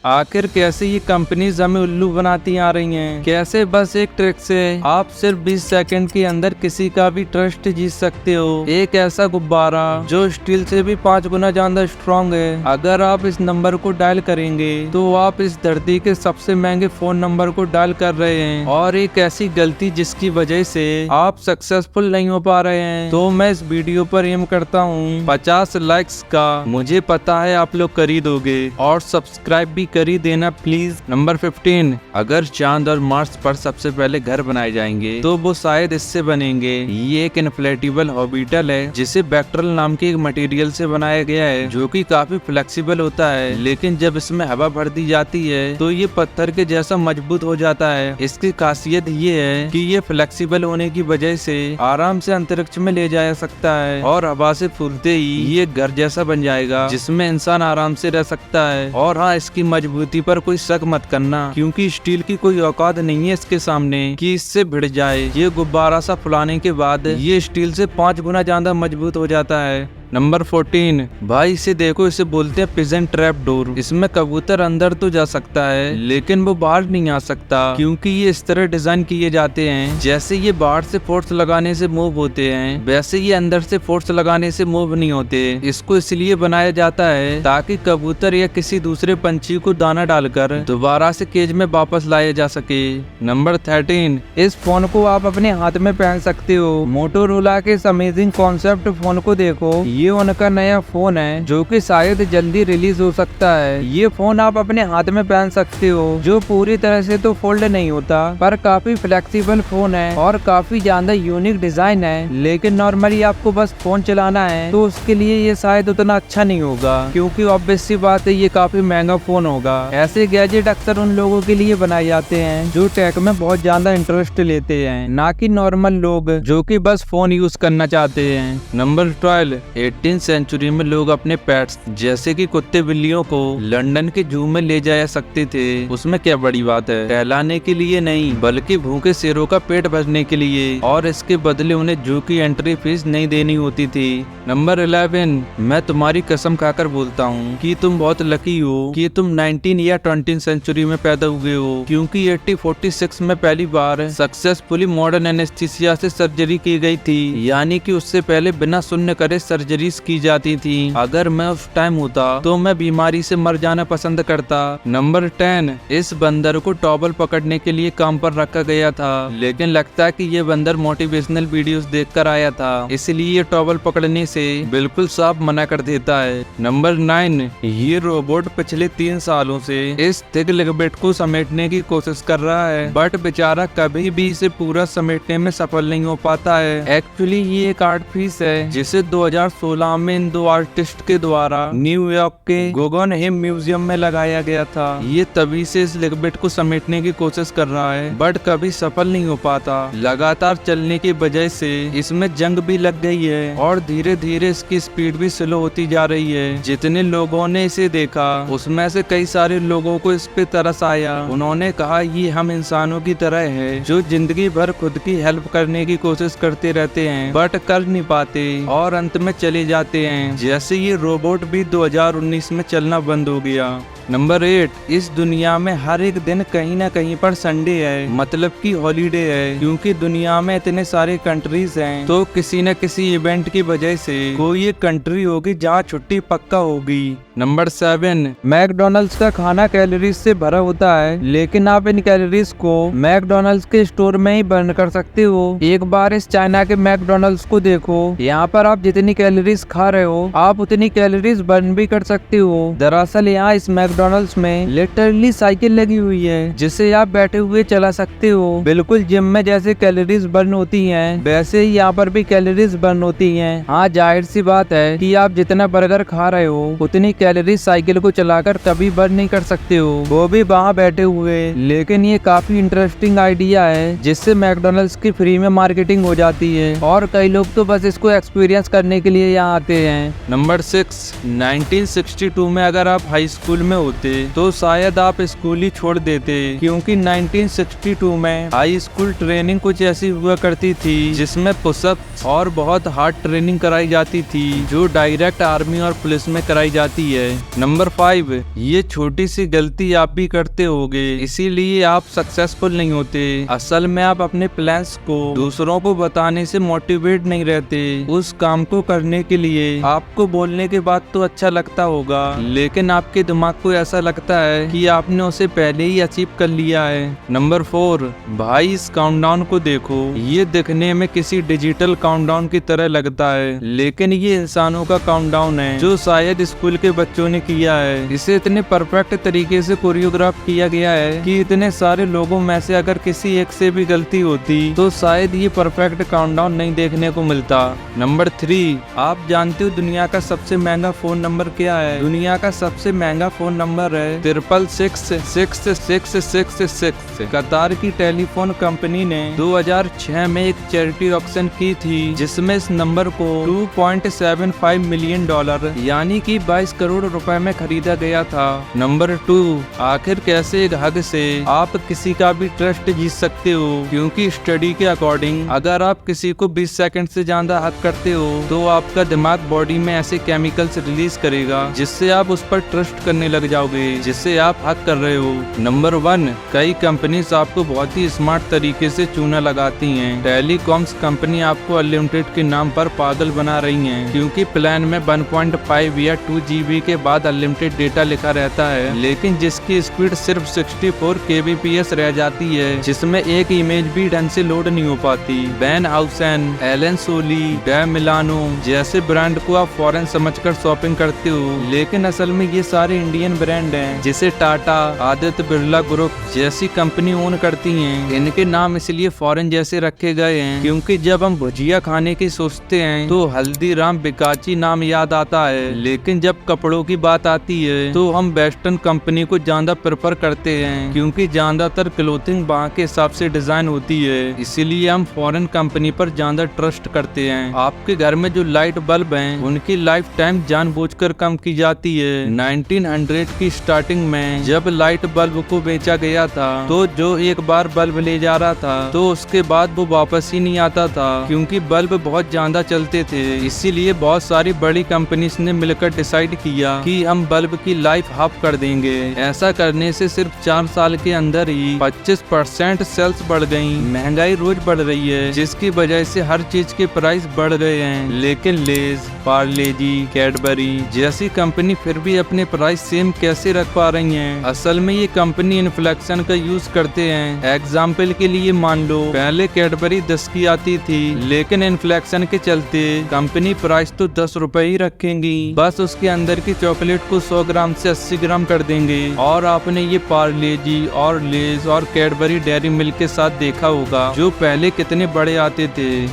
आखिर कैसे ये कंपनीज हमें उल्लू बनाती आ रही हैं? कैसे बस एक ट्रिक से आप सिर्फ 20 सेकंड के अंदर किसी का भी ट्रस्ट जीत सकते हो। एक ऐसा गुब्बारा जो स्टील से भी 5 गुना ज्यादा स्ट्रॉन्ग है। अगर आप इस नंबर को डायल करेंगे तो आप इस धरती के सबसे महंगे फोन नंबर को डायल कर रहे हैं, और एक ऐसी गलती जिसकी वजह से आप सक्सेसफुल नहीं हो पा रहे हैं। तो मैं इस वीडियो पर एम करता हूँ 50 लाइक्स का। मुझे पता है आप लोग कर ही दोगे, और सब्सक्राइब भी कर ही देना प्लीज। नंबर 15, अगर चांद और मार्स पर सबसे पहले घर बनाए जाएंगे तो वो शायद इससे बनेंगे। ये एक इन्फ्लेटेबल ऑर्बिटल है जिसे वेक्ट्रल नाम के एक मटेरियल से बनाया गया है, जो कि काफी फ्लेक्सिबल होता है, लेकिन जब इसमें हवा भर दी जाती है तो ये पत्थर के जैसा मजबूत हो जाता है। इसकी खासियत ये है कि ये फ्लेक्सिबल होने की वजह से आराम से अंतरिक्ष में ले जाया सकता है, और हवा से फूलते ही ये घर जैसा बन जाएगा जिसमें इंसान आराम से रह सकता है। और हाँ, इसकी मजबूती पर कोई शक मत करना, क्योंकि स्टील की कोई औकात नहीं है इसके सामने कि इससे भिड़ जाए। ये गुब्बारा सा फुलाने के बाद ये स्टील से 5 गुना ज्यादा मजबूत हो जाता है। नंबर 14, भाई इसे देखो, इसे बोलते हैं पिजन ट्रैप डोर। इसमें कबूतर अंदर तो जा सकता है लेकिन वो बाहर नहीं आ सकता, क्योंकि ये इस तरह डिजाइन किए जाते हैं जैसे ये बाहर से फोर्स लगाने से मूव होते हैं, वैसे ये अंदर से फोर्स लगाने से मूव नहीं होते। इसको इसलिए बनाया जाता है ताकि कबूतर या किसी दूसरे पंछी को दाना डालकर दोबारा से केज में वापस लाया जा सके। नंबर 13, इस फोन को आप अपने हाथ में पहन सकते हो। मोटोरोला के इस अमेजिंग कॉन्सेप्ट फोन को देखो। ये उनका नया फोन है जो कि शायद जल्दी रिलीज हो सकता है। ये फोन आप अपने हाथ में पहन सकते हो, जो पूरी तरह से तो फोल्ड नहीं होता, पर काफी फ्लेक्सिबल फोन है और काफी ज्यादा यूनिक डिजाइन है। लेकिन नॉर्मली आपको बस फोन चलाना है तो उसके लिए ये शायद उतना अच्छा नहीं होगा, क्योंकि ऑब्वियस सी बात है ये काफी महंगा फोन होगा। ऐसे गैजेट अक्सर उन लोगों के लिए बनाए जाते हैं जो टेक में बहुत ज्यादा इंटरेस्ट लेते हैं, ना कि नॉर्मल लोग जो कि बस फोन यूज करना चाहते हैं। नंबर 12, 18वीं सेंचुरी में लोग अपने पेट्स जैसे कि कुत्ते बिल्लियों को लंदन के जू में ले जाया सकते थे। उसमें क्या बड़ी बात है? टहलाने के लिए नहीं, बल्कि भूखे शेरों का पेट भरने के लिए, और इसके बदले उन्हें जू की एंट्री फीस नहीं देनी होती थी। नंबर 11, मैं तुम्हारी कसम खाकर बोलता हूँ कि तुम बहुत लकी हो कि तुम 19 या 20 सेंचुरी में पैदा हुए हो, क्योंकि 1846 में पहली बार सक्सेसफुली मॉडर्न एनेस्थीसिया से सर्जरी की गई थी, यानी कि उससे पहले बिना शून्य करे सर्जरी की जाती थी। अगर मैं उस टाइम होता तो मैं बीमारी से मर जाना पसंद करता। नंबर 10, इस बंदर को टॉवल पकड़ने के लिए काम पर रखा गया था, लेकिन लगता है कि ये बंदर मोटिवेशनल वीडियोस देखकर आया था, इसलिए ये टॉवल पकड़ने से बिल्कुल साफ मना कर देता है। नंबर 9, ये रोबोट पिछले 3 सालों से इस थिक लिगमेंट को समेटने की कोशिश कर रहा है, बट बेचारा कभी भी इसे पूरा समेटने में सफल नहीं हो पाता है। एक्चुअली ये एक आर्ट पीस है जिसे 2016 में इन 2 आर्टिस्ट के द्वारा न्यूयॉर्क के गुगनहेम म्यूजियम में लगाया गया था। ये तभी से इस लिगमेंट को समेटने की कोशिश कर रहा है, बट कभी सफल नहीं हो पाता। लगातार चलने की वजह से इसमें जंग भी लग गई है, और धीरे धीरे इसकी स्पीड भी स्लो होती जा रही है। जितने लोगों ने इसे देखा उसमें से कई सारे लोगों को इस पे तरस आया। उन्होंने कहा ये हम इंसानों की तरह है जो जिंदगी भर खुद की हेल्प करने की कोशिश करते रहते हैं, बट कर नहीं पाते और अंत में चले जाते हैं। जैसे ये रोबोट भी 2019 में चलना बंद हो गया। नंबर 8, इस दुनिया में हर एक दिन कहीं ना कहीं पर संडे है, मतलब कि हॉलीडे है, क्योंकि दुनिया में इतने सारे कंट्रीज हैं, तो किसी न किसी इवेंट की वजह से कोई एक कंट्री होगी जहाँ छुट्टी पक्का होगी। नंबर 7, मैकडोनल्ड्स का खाना कैलोरीज से भरा होता है, लेकिन आप इन कैलोरीज को मैकडोनल्ड्स के स्टोर में ही बर्न कर सकते हो। एक बार इस चाइना के मैकडोनल्ड्स को देखो, यहाँ पर आप जितनी कैलोरीज खा रहे हो आप उतनी कैलोरीज बर्न भी कर सकते हो। दरअसल यहाँ इस मैकडोनल्ड्स में लिटरली साइकिल लगी हुई है जिसे आप बैठे हुए चला सकते हो। बिल्कुल जिम में जैसे कैलोरीज बर्न होती हैं वैसे ही यहाँ पर भी कैलोरीज बर्न होती हैं। हाँ, जाहिर सी बात है कि आप जितना बर्गर खा रहे हो उतनी कैलोरीज साइकिल को चलाकर कभी बर्न नहीं कर सकते हो, वो भी वहाँ बैठे हुए। लेकिन ये काफी इंटरेस्टिंग आइडिया है जिससे मैकडोनल्ड्स की फ्री में मार्केटिंग हो जाती है, और कई लोग तो बस इसको एक्सपीरियंस करने के लिए लिए यहाँ आते हैं। नंबर 6, 1962 में अगर आप हाई स्कूल में होते तो शायद आप स्कूल ही छोड़ देते, क्योंकि 1962 में हाई स्कूल ट्रेनिंग कुछ ऐसी हुआ करती थी जिसमें पुशअप और बहुत हार्ड ट्रेनिंग कराई जाती थी, जो डायरेक्ट आर्मी और पुलिस में कराई जाती है। नंबर 5, ये छोटी सी गलती आप भी करते होगे, इसीलिए आप सक्सेसफुल नहीं होते। असल में आप अपने प्लान्स को दूसरों को बताने से मोटिवेट नहीं रहते। उस काम को करने के लिए आपको बोलने के बाद तो अच्छा लगता होगा, लेकिन आपके दिमाग को ऐसा लगता है कि आपने उसे पहले ही अचीव कर लिया है। नंबर 4, भाई इस काउंटडाउन को देखो, ये दिखने में किसी डिजिटल काउंटडाउन की तरह लगता है, लेकिन ये इंसानों का काउंटडाउन है जो शायद स्कूल के बच्चों ने किया है। इसे इतने परफेक्ट तरीके से कोरियोग्राफ किया गया है कि इतने सारे लोगों में से अगर किसी एक से भी गलती होती तो शायद ये परफेक्ट काउंटडाउन नहीं देखने को मिलता। नंबर 3, आप जानते हो दुनिया का सबसे महंगा फोन नंबर क्या है? दुनिया का सबसे महंगा फोन नंबर है 6666666। कतार की टेलीफोन कंपनी ने 2006 में एक चैरिटी ऑक्शन की थी जिसमें इस नंबर को $2.75 मिलियन यानी कि 22 करोड़ रुपए में खरीदा गया था। नंबर 2, आखिर कैसे एक हग से आप किसी का भी ट्रस्ट जीत सकते हो, क्योंकि स्टडी के अकॉर्डिंग अगर आप किसी को 20 सेकंड से ज्यादा हग करते हो तो आपका दिमाग बॉडी में ऐसे केमिकल्स रिलीज करेगा जिससे आप उस पर ट्रस्ट करने लग जाओगे जिससे आप हग कर रहे हो। नंबर 1, कई कंपनीज आपको बहुत ही स्मार्ट तरीके से चूना लगाती हैं। टेलीकॉम्स कंपनी आपको अनलिमिटेड के नाम पर पागल बना रही हैं, क्योंकि प्लान में 1.5 या 2 GB के बाद अनलिमिटेड डेटा लिखा रहता है, लेकिन जिसकी स्पीड सिर्फ 64 kbps रह जाती है, जिसमें एक इमेज भी ढंग से लोड नहीं हो पाती। बैन हाउसन, एलन सोली, डे मिलानो जैसे ब्रांड को आप फॉरेन समझकर शॉपिंग करते हो, लेकिन असल में ये सारे इंडियन ब्रांड हैं जिसे टाटा, आदित्य बिरला ग्रुप जैसी कंपनी ओन करती हैं। इनके नाम इसलिए फॉरेन जैसे रखे गए हैं क्योंकि जब हम भुजिया खाने की सोचते हैं तो हल्दीराम बिकाची नाम याद आता है, लेकिन जब कपड़ों की बात आती है तो हम वेस्टर्न कंपनी को ज्यादा प्रेफर करते हैं, क्योंकि ज्यादातर क्लोथिंग वहाँ के हिसाब से डिजाइन होती है, इसीलिए हम फॉरेन कंपनी पर ज्यादा ट्रस्ट करते हैं। आपके घर में जो लाइट बल्ब हैं उनकी लाइफ टाइम जानबूझकर कम की जाती है। 1900 की स्टार्टिंग में जब लाइट बल्ब को बेचा गया था तो जो एक बार बल्ब ले जा रहा था तो उसके बाद वो वापस ही नहीं आता था, क्योंकि बल्ब बहुत ज्यादा चलते थे। इसीलिए बहुत सारी बड़ी कंपनीज ने मिलकर डिसाइड किया कि हम बल्ब की लाइफ हाफ कर देंगे। ऐसा करने से सिर्फ 4 साल के अंदर ही 25% सेल्स बढ़ गई। महंगाई रोज बढ़ रही है जिसकी वजह से हर चीज के प्राइस बढ़ गए हैं, लेकिन लेज, पार्ले-जी, कैडबरी जैसी कंपनी फिर भी अपने प्राइस सेम कैसे रख पा रही हैं? असल में ये कंपनी इन्फ्लेशन का यूज करते हैं। एग्जाम्पल के लिए मान लो पहले कैडबरी 10 की आती थी, लेकिन इन्फ्लेशन के चलते कंपनी प्राइस तो 10 रुपए ही रखेंगी, बस उसके अंदर की चॉकलेट को 100 ग्राम से 80 ग्राम कर देंगे। और आपने ये पार्ले-जी और लेज और कैडबरी डेयरी मिल्क के साथ देखा होगा जो पहले कितने बड़े आते थे।